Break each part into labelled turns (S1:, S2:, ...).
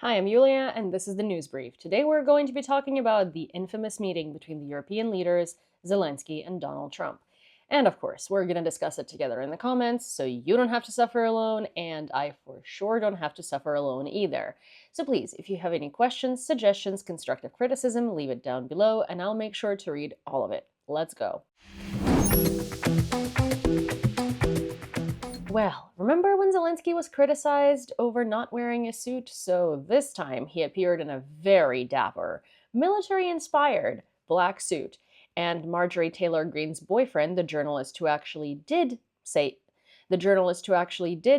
S1: Hi, I'm Yulia, and this is the News Brief. Today we're going to be talking about the infamous meeting between the European leaders, Zelensky and Donald Trump. And of course, we're going to discuss it together in the comments, so you don't have to suffer alone, and I for sure don't have to suffer alone either. So please, if you have any questions, suggestions, constructive criticism, leave it down below, and I'll make sure to read all of it. Let's go. Well, remember when Zelensky was criticized over not wearing a suit? So this time he appeared in a very dapper, military inspired black suit. And Marjorie Taylor Greene's boyfriend, the journalist who actually did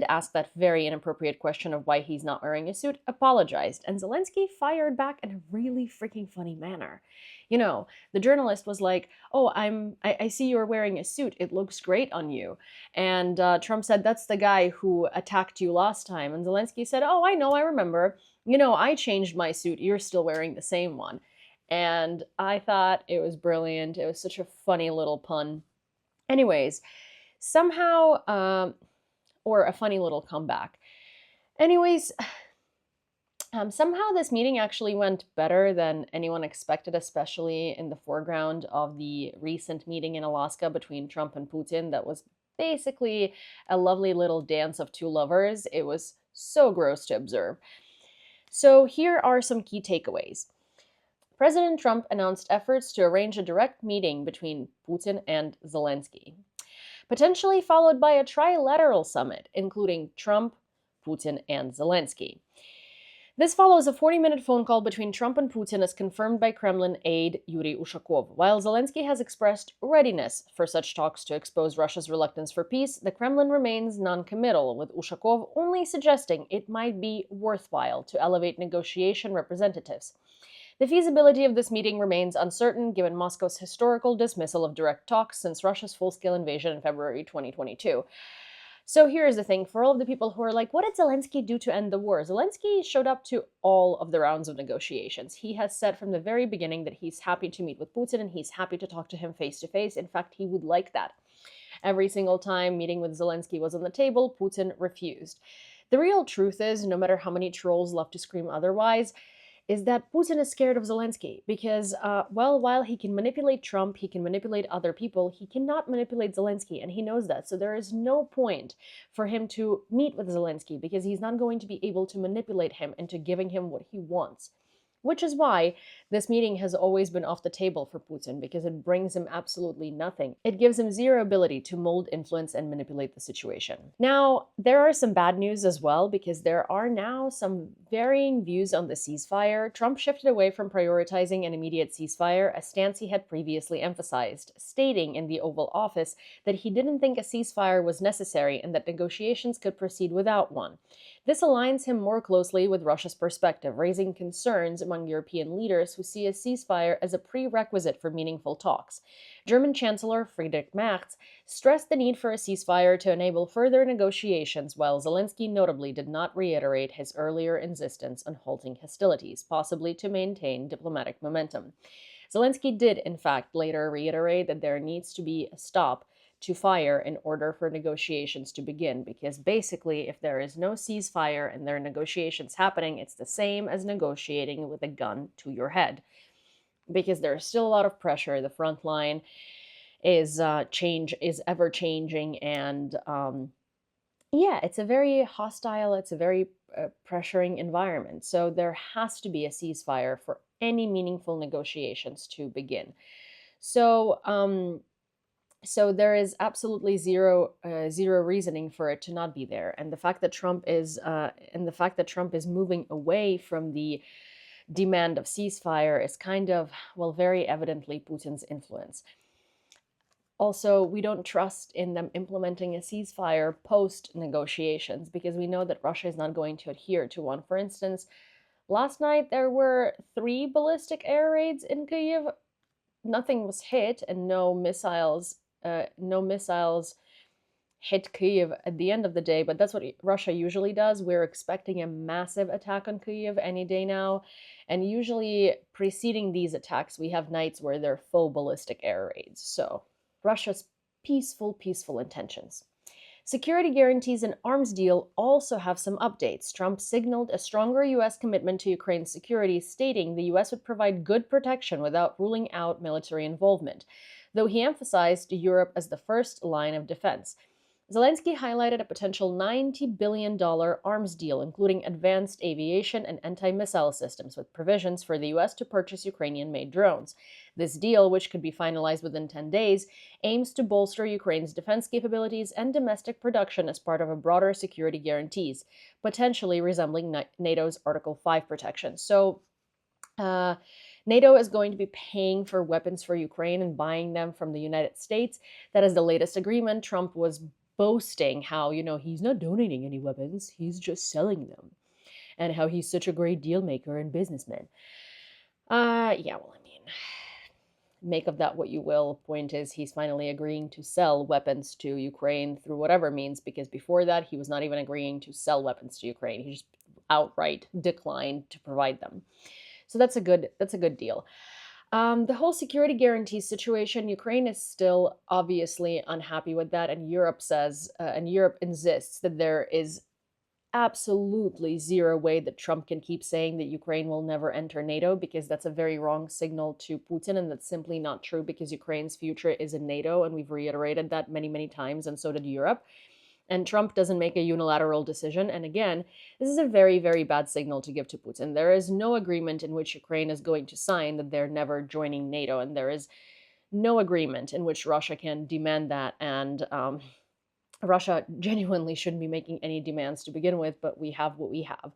S1: ask that very inappropriate question of why he's not wearing a suit, apologized. And Zelensky fired back in a really freaking funny manner. The journalist was like, "Oh, I see you're wearing a suit. It looks great on you." And Trump said, "That's the guy who attacked you last time." And Zelensky said, "Oh, I know, I remember. I changed my suit. You're still wearing the same one." And I thought it was brilliant. It was such a funny little pun. Anyways, somehow, or a funny little comeback. Anyways, somehow this meeting actually went better than anyone expected, especially in the foreground of the recent meeting in Alaska between Trump and Putin. That was basically a lovely little dance of two lovers. It was so gross to observe. So here are some key takeaways. President Trump announced efforts to arrange a direct meeting between Putin and Zelensky, potentially followed by a trilateral summit, including Trump, Putin, and Zelensky. This follows a 40-minute phone call between Trump and Putin as confirmed by Kremlin aide Yuri Ushakov. While Zelensky has expressed readiness for such talks to expose Russia's reluctance for peace, the Kremlin remains non-committal, with Ushakov only suggesting it might be worthwhile to elevate negotiation representatives. The feasibility of this meeting remains uncertain given Moscow's historical dismissal of direct talks since Russia's full-scale invasion in February 2022. So here's the thing, for all of the people who are like, what did Zelensky do to end the war? Zelensky showed up to all of the rounds of negotiations. He has said from the very beginning that he's happy to meet with Putin and he's happy to talk to him face to face. In fact, he would like that. Every single time meeting with Zelensky was on the table, Putin refused. The real truth is, no matter how many trolls love to scream otherwise, is that Putin is scared of Zelensky because, while he can manipulate Trump, he can manipulate other people, he cannot manipulate Zelensky, and he knows that. So there is no point for him to meet with Zelensky because he's not going to be able to manipulate him into giving him what he wants. Which is why this meeting has always been off the table for Putin, because it brings him absolutely nothing. It gives him zero ability to mold, influence, and manipulate the situation. Now, there are some bad news as well, because there are now some varying views on the ceasefire. Trump shifted away from prioritizing an immediate ceasefire, a stance he had previously emphasized, stating in the Oval Office that he didn't think a ceasefire was necessary and that negotiations could proceed without one. This aligns him more closely with Russia's perspective, raising concerns among European leaders who see a ceasefire as a prerequisite for meaningful talks. German Chancellor Friedrich Merz stressed the need for a ceasefire to enable further negotiations, while Zelensky notably did not reiterate his earlier insistence on halting hostilities, possibly to maintain diplomatic momentum. Zelensky did, in fact, later reiterate that there needs to be a stop to fire in order for negotiations to begin, because basically, if there is no ceasefire and there are negotiations happening, it's the same as negotiating with a gun to your head, because there's still a lot of pressure. The front line is ever changing, and yeah, it's a very hostile, it's a very pressuring environment. So there has to be a ceasefire for any meaningful negotiations to begin. So there is absolutely zero reasoning for it to not be there, and the fact that Trump is moving away from the demand of ceasefire is kind of, well, very evidently Putin's influence. Also, we don't trust in them implementing a ceasefire post negotiations because we know that Russia is not going to adhere to one. For instance, last night there were 3 ballistic air raids in Kyiv. Nothing was hit, and no missiles hit Kyiv at the end of the day, but that's what Russia usually does. We're expecting a massive attack on Kyiv any day now, and usually preceding these attacks, we have nights where they're full ballistic air raids. So Russia's peaceful intentions. Security guarantees and arms deal also have some updates. Trump signaled a stronger U.S. commitment to Ukraine's security, stating the U.S. would provide good protection without ruling out military involvement, though he emphasized Europe as the first line of defense. Zelensky highlighted a potential $90 billion arms deal, including advanced aviation and anti missile systems, with provisions for the U.S. to purchase Ukrainian made drones. This deal, which could be finalized within 10 days, aims to bolster Ukraine's defense capabilities and domestic production as part of a broader security guarantees, potentially resembling NATO's Article 5 protection. So, uh, NATO is going to be paying for weapons for Ukraine and buying them from the United States. That is the latest agreement. Trump was boasting how, he's not donating any weapons, he's just selling them, and how he's such a great deal maker and businessman. Yeah, well, I mean, make of that what you will. Point is, he's finally agreeing to sell weapons to Ukraine through whatever means, because before that, he was not even agreeing to sell weapons to Ukraine. He just outright declined to provide them. So that's a good deal. The whole security guarantee situation, Ukraine is still obviously unhappy with that, and Europe insists that there is absolutely zero way that Trump can keep saying that Ukraine will never enter NATO, because that's a very wrong signal to Putin, and that's simply not true, because Ukraine's future is in NATO, and we've reiterated that many, many times, and so did Europe. And Trump doesn't make a unilateral decision. And again, this is a very, very bad signal to give to Putin. There is no agreement in which Ukraine is going to sign that they're never joining NATO. And there is no agreement in which Russia can demand that. And Russia genuinely shouldn't be making any demands to begin with, but we have what we have.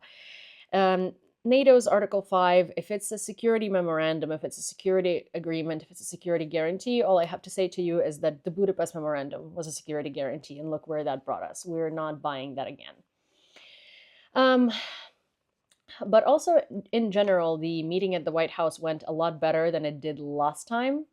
S1: NATO's Article 5, if it's a security memorandum, if it's a security agreement, if it's a security guarantee, all I have to say to you is that the Budapest Memorandum was a security guarantee, and look where that brought us. We're not buying that again. But also, in general, the meeting at the White House went a lot better than it did last time.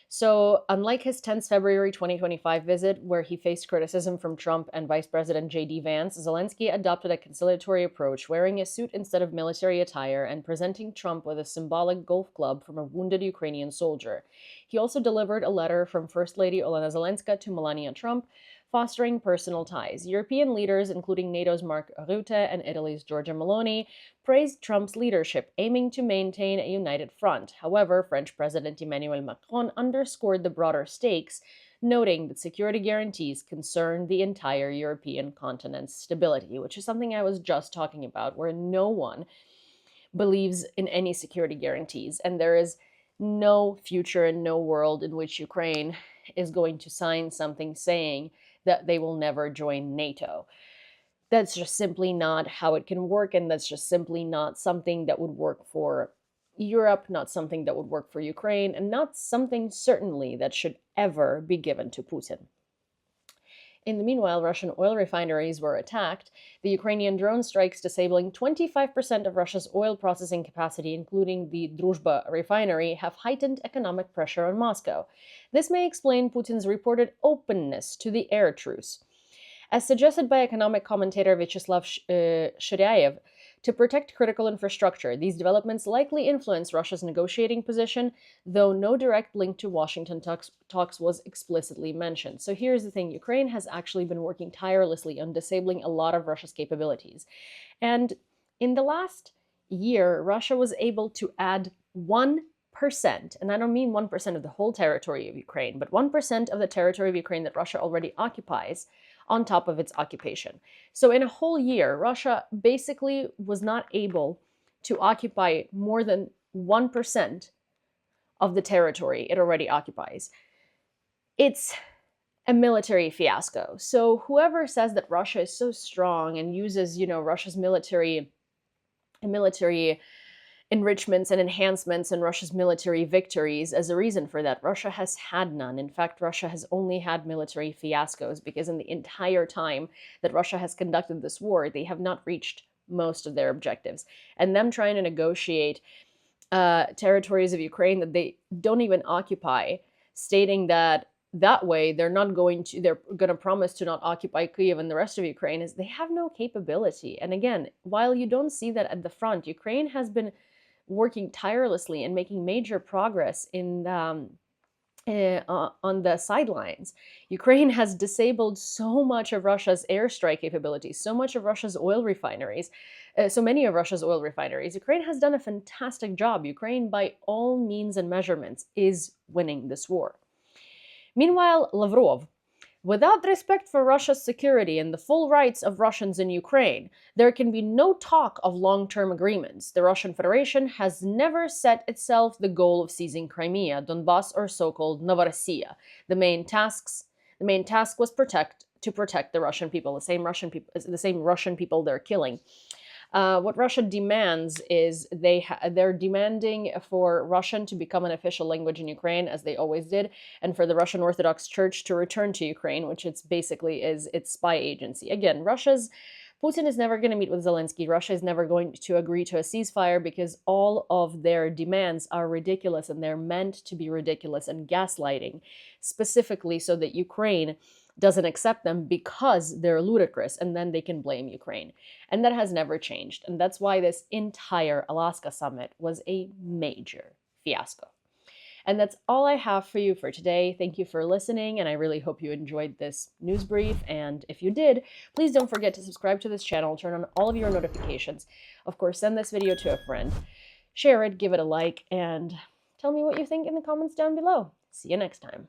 S1: So, unlike his 10th February 2025 visit, where he faced criticism from Trump and Vice President J.D. Vance, Zelensky adopted a conciliatory approach, wearing a suit instead of military attire and presenting Trump with a symbolic golf club from a wounded Ukrainian soldier. He also delivered a letter from First Lady Olena Zelenska to Melania Trump, fostering personal ties. European leaders, including NATO's Mark Rutte and Italy's Giorgia Meloni, praised Trump's leadership, aiming to maintain a united front. However, French President Emmanuel Macron underscored the broader stakes, noting that security guarantees concern the entire European continent's stability, which is something I was just talking about, where no one believes in any security guarantees, and there is no future and no world in which Ukraine is going to sign something saying that they will never join NATO. That's just simply not how it can work, and that's just simply not something that would work for Europe, not something that would work for Ukraine, and not something certainly that should ever be given to Putin. In the meanwhile, Russian oil refineries were attacked, the Ukrainian drone strikes disabling 25% of Russia's oil processing capacity, including the Druzhba refinery, have heightened economic pressure on Moscow. This may explain Putin's reported openness to the air truce. As suggested by economic commentator Vyacheslav Shiryaev, to protect critical infrastructure, these developments likely influence Russia's negotiating position, though no direct link to Washington talks was explicitly mentioned. So here's the thing. Ukraine has actually been working tirelessly on disabling a lot of Russia's capabilities. And in the last year, Russia was able to add 1%, and I don't mean 1% of the whole territory of Ukraine, but 1% of the territory of Ukraine that Russia already occupies on top of its occupation. So in a whole year, Russia basically was not able to occupy more than 1% of the territory it already occupies. It's a military fiasco. So whoever says that Russia is so strong and uses, Russia's military enrichments and enhancements and Russia's military victories as a reason for that, Russia has had none. In fact, Russia has only had military fiascos, because in the entire time that Russia has conducted this war, they have not reached most of their objectives. And them trying to negotiate territories of Ukraine that they don't even occupy, stating that way they're going to promise to not occupy Kyiv and the rest of Ukraine, is they have no capability. And again, while you don't see that at the front, Ukraine has been working tirelessly and making major progress in on the sidelines. Ukraine has disabled so much of Russia's airstrike capabilities, so much of Russia's oil refineries, so many of Russia's oil refineries. Ukraine has done a fantastic job. Ukraine, by all means and measurements, is winning this war. Meanwhile, Lavrov, without respect for Russia's security and the full rights of Russians in Ukraine, there can be no talk of long-term agreements. The Russian Federation has never set itself the goal of seizing Crimea, Donbas, or so-called Novorossiya. The main task was to protect the Russian people, the same Russian people they're killing. What Russia demands is they're demanding for Russian to become an official language in Ukraine, as they always did, and for the Russian Orthodox Church to return to Ukraine, which it's basically is its spy agency. Again, Putin is never going to meet with Zelensky. Russia is never going to agree to a ceasefire because all of their demands are ridiculous, and they're meant to be ridiculous and gaslighting, specifically so that Ukraine doesn't accept them because they're ludicrous, and then they can blame Ukraine. And that has never changed. And that's why this entire Alaska summit was a major fiasco. And that's all I have for you for today. Thank you for listening, and I really hope you enjoyed this news brief. And if you did, please don't forget to subscribe to this channel, turn on all of your notifications. Of course, send this video to a friend, share it, give it a like, and tell me what you think in the comments down below. See you next time.